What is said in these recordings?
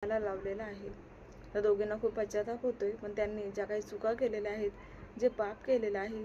मला लावलेला आहे। त्या दोघींना खूप पश्चाताप होतोय, पण त्यांनी ज्या काही चुका केलेल्या आहेत, जे पाप केलेलं आहे,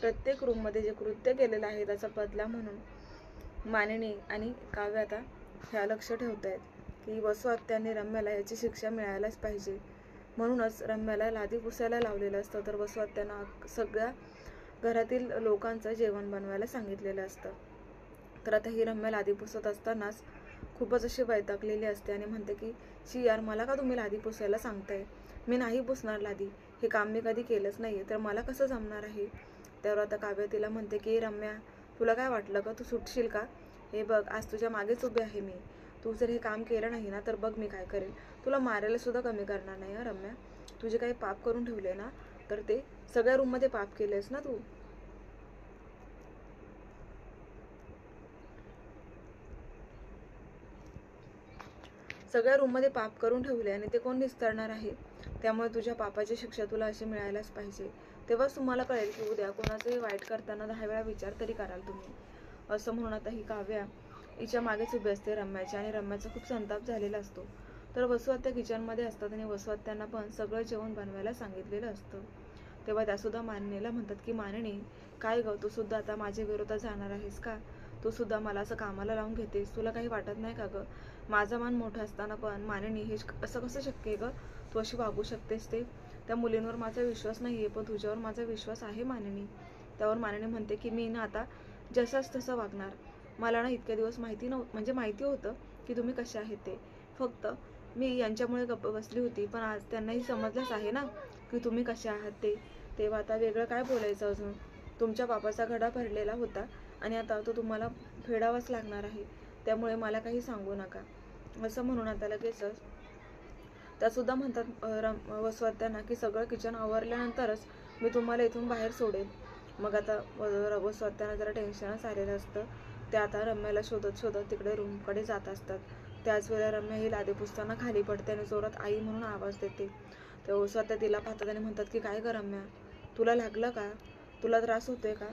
प्रत्येक रूममध्ये जे कृत्य केलेलं आहे त्याचा बदला म्हणून मानिनी आणि काव्य आता ह्या लक्ष ठेवत आहेत की वसुहत्यांनी रम्याला याची शिक्षा मिळायलाच पाहिजे। म्हणूनच रम्याला लादी पुसायला लावलेलं असतं, तर वसुहत्यांना सगळ्या घरातील लोकांचं जेवण बनवायला सांगितलेलं असतं। तर आता ही रम्या लादी पुसत असतानाच खूपच अशी वैतागलेली असते आणि म्हणते की शी यार, मला का तुम्ही लादी पुसायला सांगताय? मी नाही पुसणार लादी, हे काम मी कधी केलंच नाही, तर मला कसं जमणार आहे? त्यावर आता काव्य तिला म्हणते की रम्या, तुला काय वाटलं का तू सुटशील का? हे बघ, आज तुझ्या मागेच उभी आहे मी। तू जर हे काम केलं नाही ना तर बघ मी काय करेल। तुला मारायला सुद्धा कमी करणार नाही हा रम्या। तुझे काही पाप करून ठेवले ना, तर ते सगळ्या रूममध्ये पाप केलेस ना तू। सगळ्या रूममध्ये पाप करून ठेवले आणि ते कोण निस्तरणार आहे? त्यामुळे तुझ्या पापाची शिक्षा तुला अशी मिळायलाच पाहिजे। तेव्हाच तुम्हाला कळेल की उद्या कोणाचंही वाईट करताना 10 वेळा विचार तरी कराल तुम्ही। असं म्हणून आता ही काव्या हिच्या मागेच उभी असते रम्याच्या, आणि रम्याचा खूप संताप झालेला असतो। तर वसुहत्या किचनमध्ये असतात आणि वसुहत्यांना पण सगळं जेवण बनवायला सांगितलेलं असतं। तेव्हा त्यासुद्धा मानिनीला म्हणतात की मानिनी, काय गं, तू सुद्धा आता माझ्या विरोधात जाणार आहेस का? तू सुद्धा मला असं कामाला लावून घेतेस, तुला काही वाटत नाही का गं? माझा मान मोठा असताना पण मानिनी, हे असं कसं शक्य आहे गं? तू अशी वागू शकतेस? ते त्या मुलींवर माझा विश्वास नाही आहे, पण तुझ्यावर माझा विश्वास आहे मानिनी। त्यावर मानिनी म्हणते की मी ना आता जसाच तसं वागणार। मला ना इतके दिवस माहिती होतं की तुम्ही कसे आहेत ते, फक्त मी यांच्यामुळे गप्प बसली होती, पण आज त्यांनाही समजलंच आहे ना की तुम्ही कसे आहात ते। तेव्हा आता वेगळं काय बोलायचं अजून? तुमच्या पापाचा घडा भरलेला होता आणि आता तो तुम्हाला फेडावाच लागणार आहे, त्यामुळे मला काही सांगू नका। असं म्हणून आता लगेचच त्यासुद्धा म्हणतात वसुहत्यांना की सगळं किचन आवरल्यानंतरच मी तुम्हाला इथून बाहेर सोडेल। मग आता वसुहत्यांना जरा टेन्शनच आलेलं असतं। ते आता रम्याला शोधत शोधत तिकडे रूमकडे जात असतात। त्याच वेळेला रम्या ही लादी पुसताना खाली पडते आणि जोरात आई म्हणून आवाज देते। तर वसुहत्या तिला पाहतात आणि म्हणतात की काय गं रम्या, तुला लागलं का? तुला त्रास होतोय का?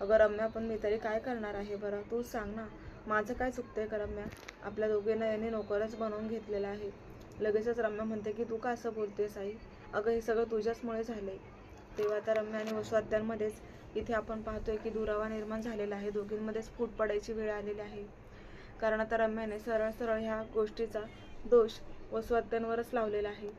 अगं रम्या, पण मी तरी काय करणार आहे बरं, तूच सांग ना, माझं काय चुकतंय का रम्या? आपल्या दोघींना यांनी नोकरच बनवून घेतलेलं आहे। लगेचच रम्या म्हणते की तू का असं बोलतेस आई? अगं हे सगळं तुझ्याचमुळे झालंय। तेव्हा आता रम्या आणि वसुहत्यांमध्येच इथे आपण पाहतोय की दुरावा निर्माण झालेला आहे, दोघींमध्येच फूट पडायची वेळ आलेली आहे। कारण आता रम्याने सरळ सरळ ह्या गोष्टीचा दोष वसुहत्यांवरच लावलेला आहे।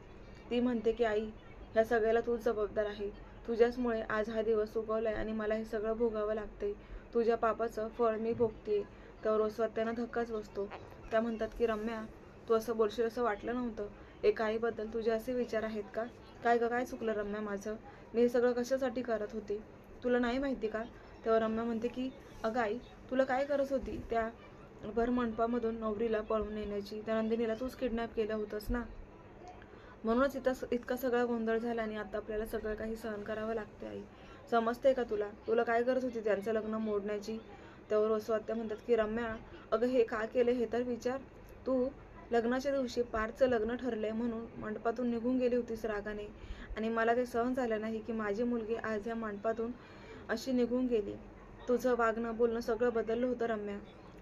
ती म्हणते की आई, ह्या सगळ्याला तूच जबाबदार आहे, तुझ्याचमुळे आज हा दिवस उगवलाय आणि मला हे सगळं भोगावं लागतंय, तुझ्या पापाचं फळ मी भोगतेय। त्यावर वसुहत्यांना धक्काच बसतो। त्या म्हणतात की रम्या, तू असं बोलशील असं वाटलं नव्हतं। एका आईबद्दल तुझे असे विचार आहेत का? काय ग, काय चुकलं रम्या माझं? मी हे सगळं कशासाठी करत होते, तुला नाही माहिती का? तेव्हा रम्या म्हणते की अगं आई, तुला काय गरज होती त्या भर मंडपामधून नवरीला पळवून नेण्याची? त्या नंदिनीला तूच किडनॅप केलं होतंस ना, म्हणूनच इतका सगळा गोंधळ झाला आणि आता आपल्याला सगळं काही सहन करावं लागते। आई, समजते का तुला? तुला काय गरज होती त्यांचं लग्न मोडण्याची? त्यावर वसुहत्या म्हणतात की रम्या, अगं हे का केलं हे तर विचार। तू लग्नाच्या दिवशी पार्थचं लग्न ठरलंय म्हणून मंडपातून निघून गेली होतीस रागाने, आणि मला ते सहन झालं नाही की माझी मुलगी आज या मंडपातून अशी निघून गेली। तुझं वागणं बोलणं सगळं बदललं होतं रम्या,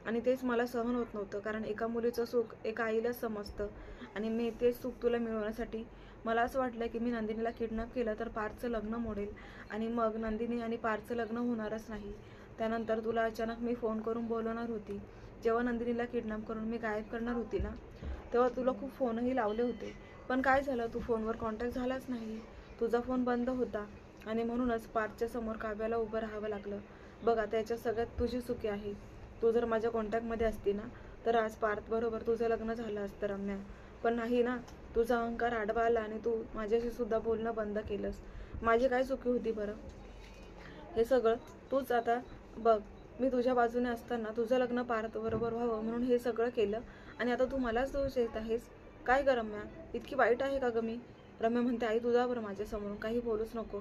आणि तेच मला सहन होत नव्हतं, कारण एका मुलीचं सुख एका आईलाच समजतं, आणि मी तेच सुख तुला मिळवण्यासाठी मला असं वाटलं की मी नंदिनीला किडनॅप केलं तर पार्थचं लग्न मोडेल, आणि मग नंदिनी आणि पार्थचं लग्न होणारच नाही। त्यानंतर तुला अचानक मी फोन करून बोलवणार होती, जेव्हा नंदिनीला किडनॅप करून मी गायब करणार होती ना, तेव्हा तुला खूप फोनही लावले होते, पण काय झालं, तू फोनवर कॉन्टॅक्ट झालाच नाही, तुझा फोन बंद होता, आणि म्हणूनच पार्थच्या समोर काव्याला उभं राहावं लागलं। बघा, त्याच्या सगळ्यात तुझी चुकी आहे। तू जर माझ्या कॉन्टॅक्टमध्ये असती ना, तर आज पार्थ बरोबर तुझं लग्न झालं असतं रम्या, पण नाही ना, तुझा अहंकार आडवा आला आणि तू माझ्याशी सुद्धा बोलणं बंद केलंस। माझी काय चुकी होती बरं? हे सगळं तूच आता बघ, मी तुझ्या बाजूने असताना तुझं लग्न पार्थ बरोबर व्हावं म्हणून हे सगळं केलं, आणि आता तू मलाच दोष देत आहेस। काय ग रम्या, इतकी वाईट आहे का ग मी? रम्या म्हणते आई, तुझा बरं माझ्यासमोरून काही बोलूच नको,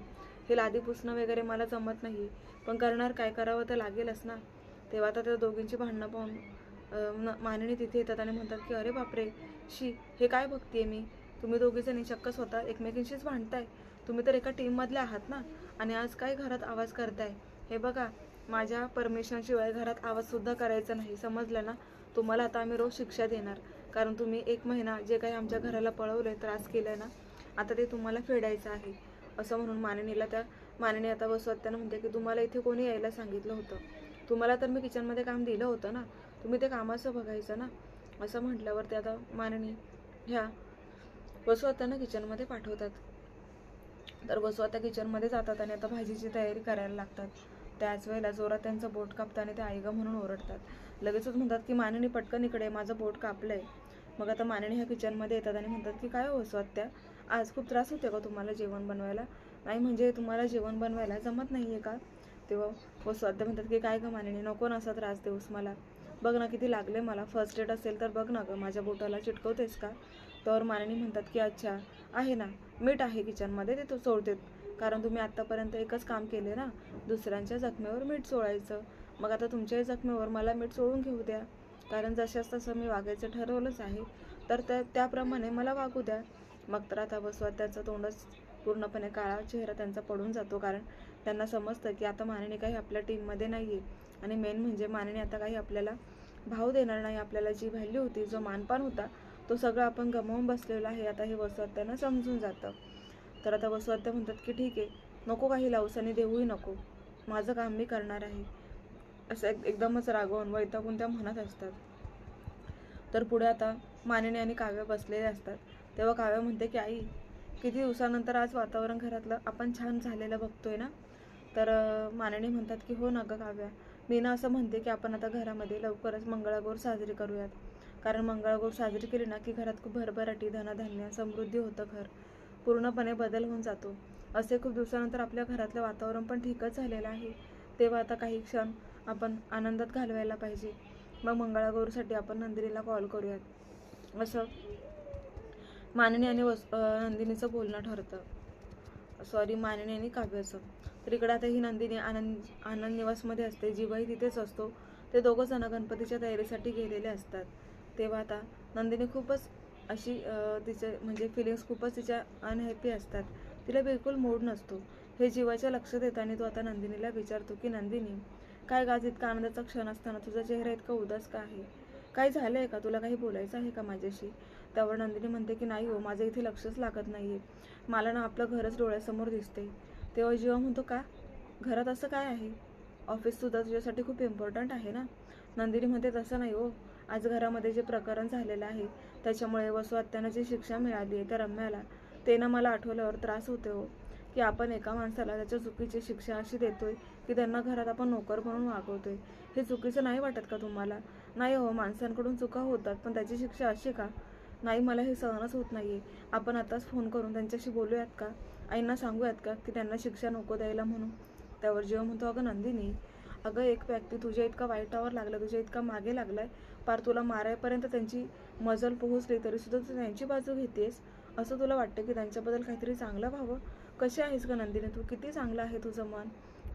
हे लादी पुसणं वगैरे मला जमत नाही, पण करणार काय, करावं तर लागेलच ना। तेव्हा आता त्या दोघींची भांडणं पाहून मानिनी तिथे येतात आणि म्हणतात की अरे बापरे, शी, हे काय बघतेय मी, तुम्ही दोघीजणी चक्क स्वतः एकमेकींशीच भांडताय, तुम्ही तर एका टीममधले आहात ना, आणि आज काय घरात आवाज करताय? हे बघा, माझ्या परमिशनशिवाय घरात आवाजसुद्धा करायचा नाही, समजलं ना? तुम्हाला आता आम्ही रोज शिक्षा देणार, कारण तुम्ही 1 महिना जे काही आमच्या घराला पळवलंय, त्रास केलाय ना, आता ते तुम्हाला फेडायचं आहे, असं म्हणून मानिनी आता वसुहत्यानं म्हणते की तुम्हाला इथे कोणी यायला सांगितलं होतं? तुम्हाला तर मी किचनमध्ये काम दिलं होतं ना, तुम्ही ते कामाचं बघायचं ना, असं म्हटल्यावर ते आता मानिनी ह्या वसुहत्यानं किचनमध्ये पाठवतात. तर वसुहत्या किचनमध्ये जातात आणि आता भाजीची तयारी करायला लागतात. त्याच वेळेला जोरात त्यांचं बोट कापतं आणि ते आई गं म्हणून ओरडतात. लगेचच म्हणतात की मानिनी पटकन इकडे, माझं बोट कापलंय. मग आता मानिनी ह्या किचनमध्ये येतात आणि म्हणतात की काय हो वसुहत्या, आज खूप त्रास होते का तुम्हाला जेवण बनवायला? नाही म्हणजे तुम्हाला जेवण बनवायला जमत नाहीये का? तेव्हा वसुहत्या म्हणतात की काय गं मानिनी, नको ना असा त्रास देऊस मला, बघ ना किती लागले मला, फर्स्ट डेट असेल तर बघ ना गं, माझ्या बोटाला चिटकवतेस का? तर मानिनी म्हणतात की अच्छा आहे ना, मीठ आहे किचनमध्ये, ते तो सोडते, कारण तुम्ही आत्तापर्यंत एकच काम केले ना, दुसऱ्यांच्या जखमेवर मीठ चोळायचं. मग आता तुमच्याही जखमेवर मला मीठ चोळून घेऊ द्या, कारण जशास तसं मी वागायचं ठरवलंच आहे, तर त्याप्रमाणे मला वागू द्या. मग तर आता वसुहत्याचं तोंडच पूर्णपणे काळा चेहरा त्यांचा पडून जातो, कारण त्यांना समजतं की आता मानिनी काही आपल्या टीममध्ये नाही आहे, आणि मेन म्हणजे मानिनी आता काही आपल्याला भाव देणार नाही. आपल्याला जी व्हॅल्यू होती, जो मानपान होता, तो सगळं आपण गमावून बसलेलो आहे, आता हे वसुहत्यानं समजून जातं. तर आता वसुहत्या म्हणतात की ठीक आहे, नको काही लावूस आणि देऊही नको, माझं काम मी करणार आहे, असं एकदमच रागवून वैतागून त्या म्हणत असतात. तर पुढे आता मानिनी आणि काव्य बसलेले असतात. तेव्हा काव्य म्हणते की आई, किती दिवसानंतर आज वातावरण घरातलं आपण छान झालेलं बघतोय ना? तर मानिनी म्हणतात की हो ना गं काव्या, मी ना असं म्हणते की आपण आता घरामध्ये लवकरच मंगळागौर साजरी करूयात, कारण मंगळागौर साजरी केली ना की घरात खूप भरभराटी, धनधान्य, समृद्धी होतं, घर पूर्णपणे बदल होऊन जातो. असे खूप दिवसानंतर आपल्या घरातलं वातावरण पण ठीकच झालेलं आहे, तेव्हा आता काही क्षण आपण आनंदात घालवायला पाहिजे. मग मंगळागौरसाठी आपण नंदिनीला कॉल करूयात, असं मानिनी आणि नंदिनीचं बोलणं ठरतं. सॉरी, मानिनी आणि काव्याचं. तर इकडे आता ही नंदिनी आनंद निवासमध्ये असते, जीवही तिथेच असतो. ते दोघं जण गणपतीच्या तयारीसाठी गेलेले असतात. तेव्हा आता नंदिनी खूपच अशी तिचे म्हणजे फिलिंग्स खूपच तिच्या अनहॅपी असतात, तिला बिलकुल मूड नसतो. हे जीवाच्या लक्षात येतं आणि तो आता नंदिनीला विचारतो की नंदिनी, काय गाज, इतका आनंदाचा क्षण असताना तुझा चेहरा इतका उदास का आहे? काय झालंय का? तुला काही बोलायचं आहे का माझ्याशी? त्यावर नंदिनी म्हणते की नाही हो, माझं इथे लक्षच लागत नाहीये, मला ना आपलं घरच डोळ्यासमोर दिसते. तेव्हा जीवा म्हणतो का? घरात असं काय आहे? ऑफिस सुद्धा तुझ्यासाठी खूप इम्पॉर्टंट आहे ना? नंदिनी म्हणते तसं नाही हो, आज घरामध्ये जे प्रकरण झालेलं आहे त्याच्यामुळे वसुहत्यानं जी शिक्षा मिळाली आहे त्या रम्याला, ते ना मला आठवल्यावर त्रास होते हो, की आपण एका माणसाला त्याच्या चुकीची शिक्षा अशी देतोय की त्यांना घरात आपण नोकर म्हणून वागवतोय. हे चुकीचं नाही वाटत का तुम्हाला? नाही हो, माणसांकडून चुका होतात, पण त्याची शिक्षा अशी का? नाही, मला हे सहनच होत नाहीये. आपण आताच फोन करून त्यांच्याशी बोलूयात का? आईंना सांगूयात का की त्यांना शिक्षा नको द्यायला म्हणून? त्यावर जीव म्हणतो, अगं नंदिनी, अगं एक व्यक्ती तुझ्या इतका वाईटावर लागला, तुझ्या इतका मागे लागलाय, पार तुला मारायपर्यंत त्यांची मजल पोहोचली, तरी सुद्धा तू त्यांची बाजू घेतेस. असं तुला वाटतं की त्यांच्याबद्दल काहीतरी चांगलं व्हावं? कशी आहेस गं नंदिनी तू? किती चांगलं आहे तुझं मन.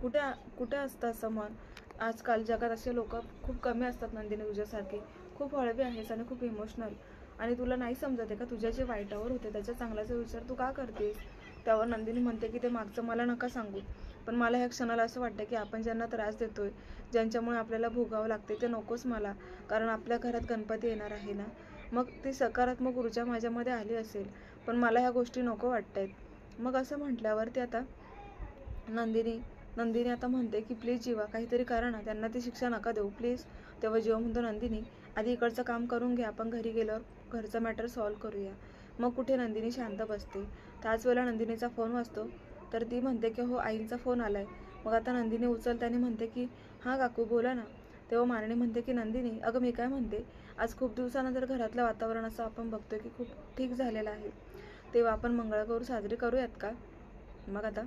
कुठे कुठे असतं असं मन? आजकाल जगात असे लोक खूप कमी असतात नंदिनी तुझ्यासारखे. खूप हळवी आहेस आणि खूप इमोशनल, आणि तुला नाही समजत आहे का तुझ्या जे वाईटावर होते त्याच्या चांगल्याचा विचार तू का करतेस? त्यावर नंदिनी म्हणते की ते मागचं मला नका सांगू, पण मला ह्या क्षणाला असं वाटतं की आपण ज्यांना त्रास देतोय, ज्यांच्यामुळे आपल्याला भोगावं लागते, ते नकोच मला, कारण आपल्या घरात गणपती येणार आहे ना, मग ती सकारात्मक ऊर्जा माझ्यामध्ये आली असेल, पण मला ह्या गोष्टी नको वाटतायत. मग असं म्हटल्यावरती आता नंदिनी आता म्हणते की प्लीज जीवा, काहीतरी करा ना, त्यांना ती शिक्षा नका देऊ प्लीज. तेव्हा जीवा म्हणतो, नंदिनी आधी इकडचं काम करून घ्या, आपण घरी गेल्यावर घरचा मॅटर सॉल्व्ह करूया. मग कुठे नंदिनी शांत बसते. त्याच वेळेला नंदिनीचा फोन वाजतो, तर ती म्हणते की हो, आईंचा फोन आलाय. मग आता नंदिनी उचलते आणि म्हणते की हां काकू बोला ना. तेव्हा मानिनी म्हणते की नंदिनी, अगं मी काय म्हणते, आज खूप दिवसानंतर घरातलं वातावरण असं आपण बघतोय की खूप ठीक झालेलं आहे, तेव्हा आपण मंगळागौर साजरी करूयात का? मग आता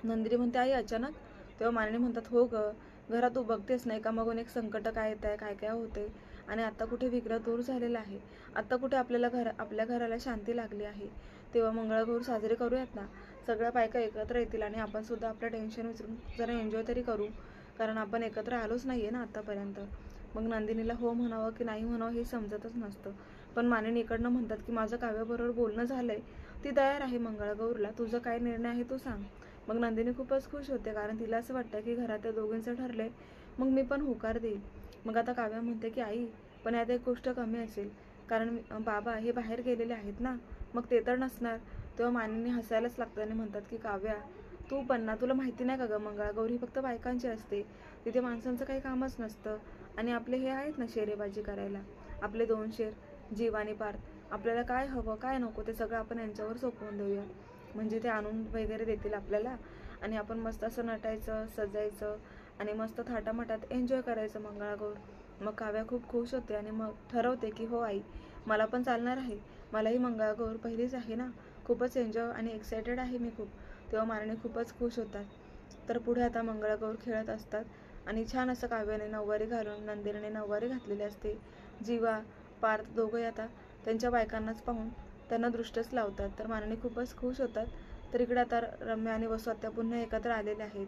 नंदिनी म्हणते, आई अचानक? तेव्हा मानिनी म्हणतात, हो ग, घरात तू बघतेस नाही का, मागून एक संकट काय येत आहे, काय काय होते, आणि आता कुठे विग्रह दूर झालेला आहे, आता कुठे आपल्या घराला शांती लागली आहे, तेव्हा मंगळागौर साजरी करूयात ना, सगळ्या बायका एकत्र येतील आणि आपण सुद्धा आपलं टेन्शन विसरून जरा एन्जॉय तरी करू, कारण आपण एकत्र आलोच नाहीये ना आतापर्यंत. मग नंदिनीला हो म्हणावं की नाही म्हणावं हे समजतच नसतं, पण मानिनी इकडनं म्हणतात की माझं काव्याबरोबर बोलणं झालंय, ती तयार आहे मंगळागौरला, तुझा काय निर्णय आहे तू सांग. मग नंदिनी खूपच खुश होते, कारण तिला असं वाटतं की घरात दोघींचं ठरलंय, मग मी पण होकार देईल. मग आता काव्या म्हणते की आई, पण यात एक गोष्ट कमी असेल, कारण बाबा हे बाहेर गेलेले आहेत ना, मग ते तर नसणार. तेव्हा मानिनी हसायलाच लागतात आणि म्हणतात की काव्या, तू पण ना, तुला माहिती नाही का गं, मंगळागौर ही फक्त बायकांची असते, तिथे माणसांचं काही कामच नसतं. आणि आपले हे आहेत ना शेरेबाजी करायला, आपले 2 शेर, जीव आणि पार्थ, आपल्याला काय हवं काय नको ते सगळं आपण यांच्यावर सोपवून देऊया. म्हणजे ते आणून वगैरे देतील आपल्याला आणि आपण मस्त असं नटायचं, सजायचं आणि मस्त थाटामाटात एन्जॉय करायचं मंगळागौर. मग काव्या खूप खुश होते आणि मग ठरवते की हो आई, मला पण चालणार आहे, मलाही मंगळागौर पहिलीच आहे ना, खूपच एन्जॉय आणि एक्सायटेड आहे मी खूप. तेव्हा मारणे खूपच खुश होतात. तर पुढे आता मंगळागौर खेळत असतात आणि छान असं काव्याने नऊवारी घालून, नंदिनीने नऊवारी घातलेली असते. जीवा, पार्थ दोघंही आता त्यांच्या बायकांनाच पाहून त्यांना दृष्टच लावतात. तर मारणे खूपच खुश होतात. तर इकडे आता रम्या आणि वसू आत्या पुन्हा एकत्र आलेले आहेत.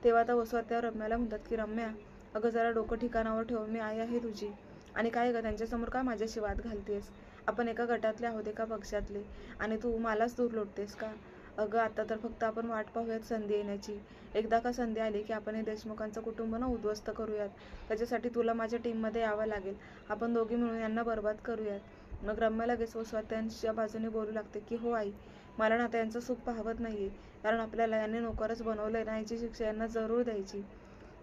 तेव्हा आता वसू आत्या रम्याला म्हणतात की रम्या, अगं जरा डोकं ठिकाणावर ठेव, मी आई आहे तुझी. आणि काय गं, त्यांच्यासमोर काय माझ्याशी वाद घालतेस? आपण एका गटातले आहोत, एका पक्षातले, आणि तू मलाच दूर लोटतेस का? अगं आता तर फक्त आपण वाट पाहूयात संधी येण्याची. एकदा का संधी आली की आपण हे देशमुखांचं कुटुंब ना उद्ध्वस्त करूयात. त्याच्यासाठी तुला माझ्या टीममध्ये यावं लागेल. आपण दोघी मिळून यांना बरबाद करूयात. मग रम्या लगेच वसू आत्यांच्या बाजूने बोलू लागते की हो आई, मला ना त्यांचं सुख पाहवत नाहीये, कारण आपल्याला यांनी नोकरच बनवलंय ना, याची शिक्षा यांना जरूर द्यायची.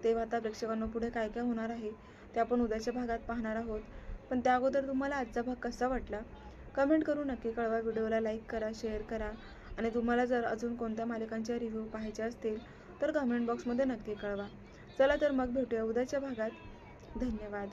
तेव्हा आता प्रेक्षकांना पुढे काय काय होणार आहे ते आपण उद्याच्या भागात पाहणार आहोत. पण त्या अगोदर तुम्हाला आजचा भाग कसा वाटला कमेंट करून नक्की कळवा. व्हिडिओला लाईक करा, शेअर करा आणि तुम्हाला जर अजून कोणत्या मालिकांचे रिव्ह्यू पाहायचे असतील तर कमेंट बॉक्समध्ये नक्की कळवा. चला तर मग भेटूया उद्याच्या भागात. धन्यवाद.